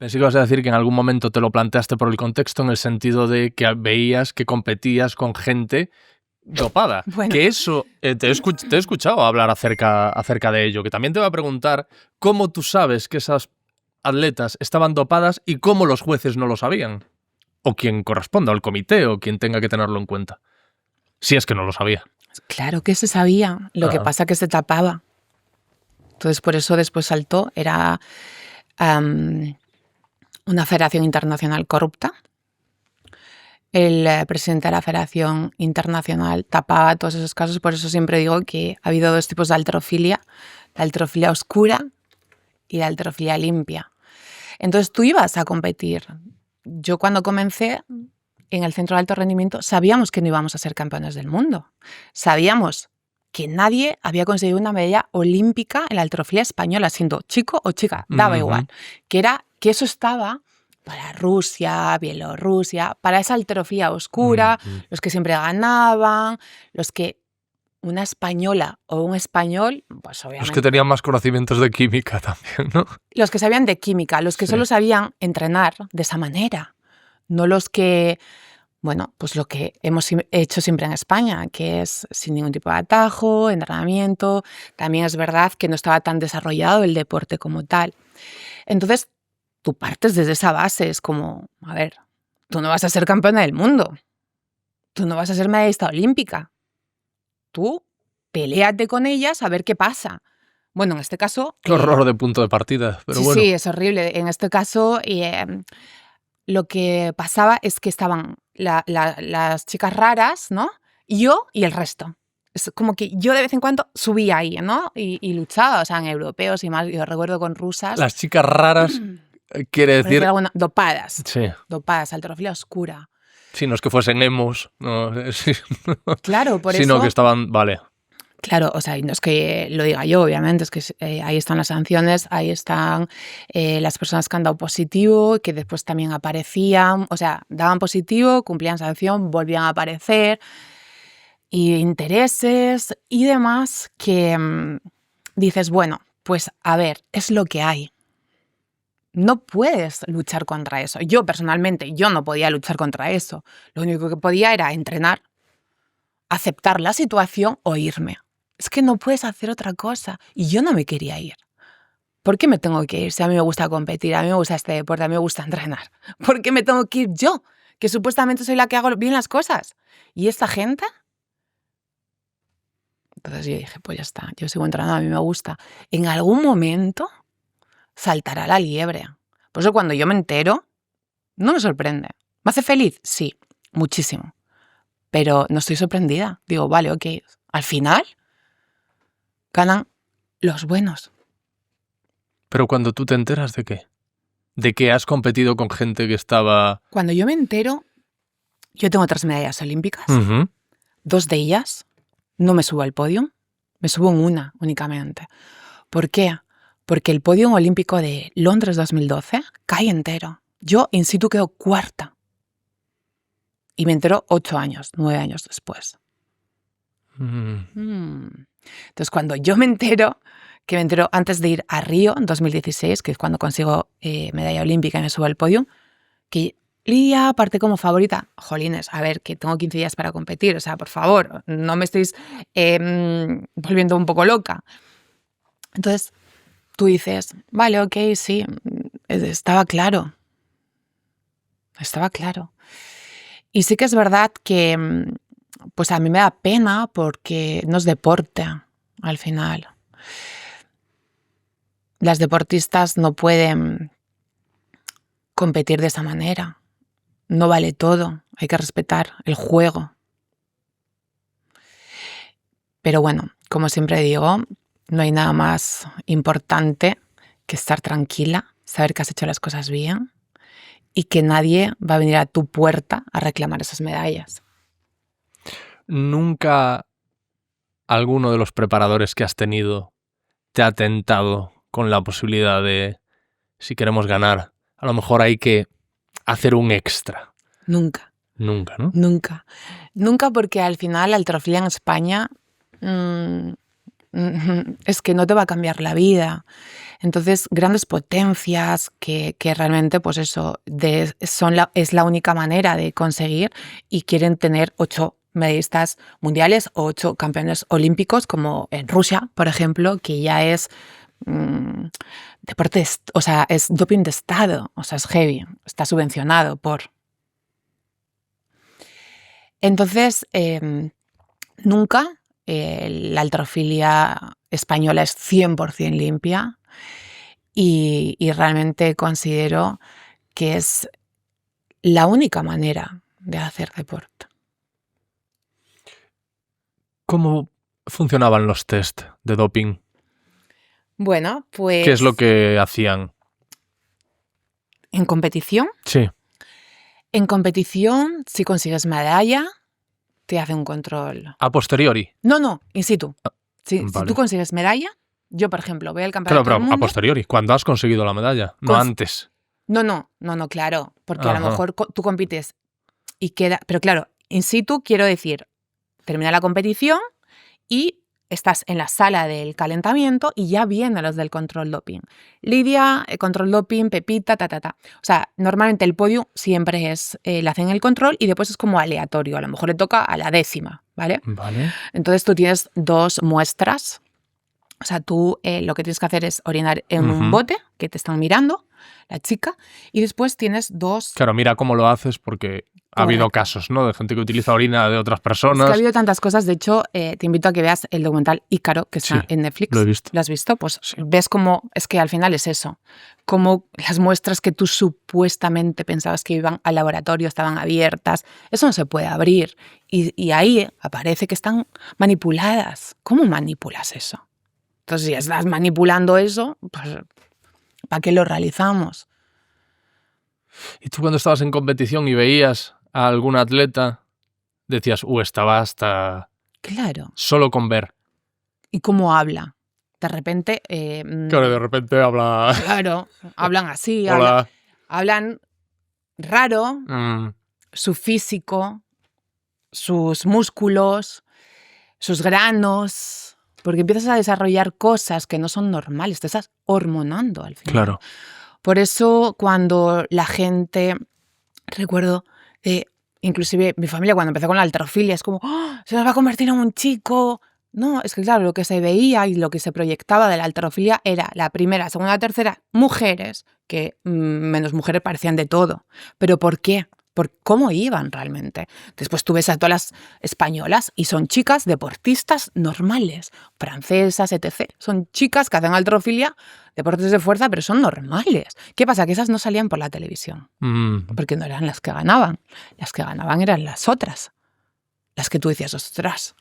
Pensé que ibas a decir que en algún momento te lo planteaste por el contexto, en el sentido de que veías que competías con gente dopada. Bueno. Que eso, te he escuchado hablar acerca de ello, que también te voy a preguntar cómo tú sabes que esas atletas estaban dopadas y cómo los jueces no lo sabían. O quien corresponda, o el comité, o quien tenga que tenerlo en cuenta. Si es que no lo sabía. Claro que se sabía, lo que pasa que se tapaba. Entonces, por eso después saltó. Era una federación internacional corrupta. El presidente de la Federación Internacional tapaba todos esos casos. Por eso siempre digo que ha habido dos tipos de halterofilia. La halterofilia oscura y la halterofilia limpia. Entonces tú ibas a competir. Yo cuando comencé en el centro de alto rendimiento sabíamos que no íbamos a ser campeones del mundo. Sabíamos que nadie había conseguido una medalla olímpica en la halterofilia española, siendo chico o chica, daba igual. Que eso estaba para Rusia, Bielorrusia, para esa halterofilia oscura, los que siempre ganaban, los que una española o un español, pues obviamente... Los que tenían más conocimientos de química también, ¿no? Los que sabían de química, los que solo sabían entrenar de esa manera, no los que... Bueno, pues lo que hemos hecho siempre en España, que es sin ningún tipo de atajo, entrenamiento. También es verdad que no estaba tan desarrollado el deporte como tal. Entonces, tú partes desde esa base. Es como, a ver, tú no vas a ser campeona del mundo. Tú no vas a ser medallista olímpica. Tú peléate con ellas a ver qué pasa. Bueno, en este caso... Qué horror de punto de partida, pero sí, bueno. Sí, es horrible. En este caso... lo que pasaba es que estaban las chicas raras, ¿no? Yo y el resto. Es como que yo de vez en cuando subía ahí, ¿no? Y luchaba, o sea, en europeos y más. Yo recuerdo con rusas. Las chicas raras quiere decir... Bueno, dopadas. Sí. Dopadas, halterofilia oscura. Sí, no es que fuesen emos, no, sí, Claro, por sino eso... que estaban... Vale. Claro, o sea, no es que lo diga yo, obviamente, es que ahí están las sanciones, ahí están las personas que han dado positivo, que después también aparecían, o sea, daban positivo, cumplían sanción, volvían a aparecer, y intereses y demás que dices, bueno, pues a ver, es lo que hay. No puedes luchar contra eso. Yo personalmente, yo no podía luchar contra eso. Lo único que podía era entrenar, aceptar la situación o irme. Es que no puedes hacer otra cosa. Y yo no me quería ir. ¿Por qué me tengo que ir si a mí me gusta competir, a mí me gusta este deporte, a mí me gusta entrenar? ¿Por qué me tengo que ir yo? Que supuestamente soy la que hago bien las cosas. ¿Y esta gente? Entonces yo dije, pues ya está, yo sigo entrenando, a mí me gusta. En algún momento saltará la liebre. Por eso cuando yo me entero, no me sorprende. ¿Me hace feliz? Sí, muchísimo. Pero no estoy sorprendida. Digo, vale, ok, al final... ganan los buenos. Pero cuando tú te enteras ¿de qué? ¿De que has competido con gente que estaba...? Cuando yo me entero, yo tengo 3 medallas olímpicas. 2 de ellas no me subo al podio, me subo en una únicamente. ¿Por qué? Porque el podio olímpico de Londres 2012 cae entero. Yo in situ quedo cuarta. Y me entero 9 años después. Entonces, cuando yo me entero, que me entero antes de ir a Río en 2016, que es cuando consigo medalla olímpica y me subo al podio, que Lidia parte como favorita. Jolines, a ver, que tengo 15 días para competir, o sea, por favor, no me estéis volviendo un poco loca. Entonces, tú dices, vale, ok, sí, estaba claro. Estaba claro. Y sí que es verdad que pues a mí me da pena porque no es deporte al final. Las deportistas no pueden competir de esa manera. No vale todo, hay que respetar el juego. Pero bueno, como siempre digo, no hay nada más importante que estar tranquila, saber que has hecho las cosas bien y que nadie va a venir a tu puerta a reclamar esas medallas. ¿Nunca alguno de los preparadores que has tenido te ha tentado con la posibilidad de, si queremos ganar, a lo mejor hay que hacer un extra? Nunca. Nunca, ¿no? Nunca. Nunca, porque al final la halterofilia en España es que no te va a cambiar la vida. Entonces, grandes potencias que realmente, pues eso, es la única manera de conseguir y quieren tener 8 medallistas mundiales o 8 campeones olímpicos, como en Rusia, por ejemplo, que ya es deporte, o sea, es doping de Estado, o sea, es heavy, está subvencionado por... Entonces, nunca la halterofilia española es 100% limpia y realmente considero que es la única manera de hacer deporte. ¿Cómo funcionaban los test de doping? Bueno, pues... ¿Qué es lo que hacían? ¿En competición? Sí. En competición, si consigues medalla, te hace un control. ¿A posteriori? No, in situ. Si Vale. tú consigues medalla, yo, por ejemplo, voy al campeonato Claro, del pero a mundo... posteriori, cuando has conseguido la medalla, no antes. No, claro, porque a Ajá. lo mejor tú compites y queda... Pero claro, in situ quiero decir, termina la competición y estás en la sala del calentamiento y ya vienen los del control doping. Lidia, control doping, Pepita, O sea, normalmente el podio siempre es, le hacen el control y después es como aleatorio. A lo mejor le toca a la 10ª, ¿vale? Vale. Entonces tú tienes 2 muestras. O sea, tú lo que tienes que hacer es orinar en un bote que te están mirando, la chica, y después tienes 2... Claro, mira cómo lo haces porque ha habido casos, ¿no? De gente que utiliza orina de otras personas. Es que ha habido tantas cosas. De hecho, te invito a que veas el documental Ícaro, que está en Netflix. Lo he visto. ¿Lo has visto? Pues ves cómo... Es que al final es eso. Cómo las muestras que tú supuestamente pensabas que iban al laboratorio estaban abiertas. Eso no se puede abrir. Y ahí aparece que están manipuladas. ¿Cómo manipulas eso? Entonces, si estás manipulando eso, pues ¿para qué lo realizamos? Y tú cuando estabas en competición y veías a algún atleta, decías, estaba hasta... Claro. Solo con ver. ¿Y cómo habla? De repente... Claro, de repente habla... Claro, hablan así, Hola. hablan raro, su físico, sus músculos, sus granos... Porque empiezas a desarrollar cosas que no son normales, te estás hormonando al final. Claro. Por eso cuando la gente, recuerdo, inclusive mi familia cuando empezó con la halterofilia, es como, ¡oh, se nos va a convertir en un chico! No, es que claro, lo que se veía y lo que se proyectaba de la halterofilia era la primera, segunda, tercera, mujeres, que menos mujeres parecían de todo. ¿Pero por qué? ¿Por cómo iban realmente? Después tú ves a todas las españolas y son chicas deportistas normales, francesas, etc. Son chicas que hacen halterofilia, deportes de fuerza, pero son normales. ¿Qué pasa? Que esas no salían por la televisión, porque no eran las que ganaban. Las que ganaban eran las otras. Las que tú decías, ostras,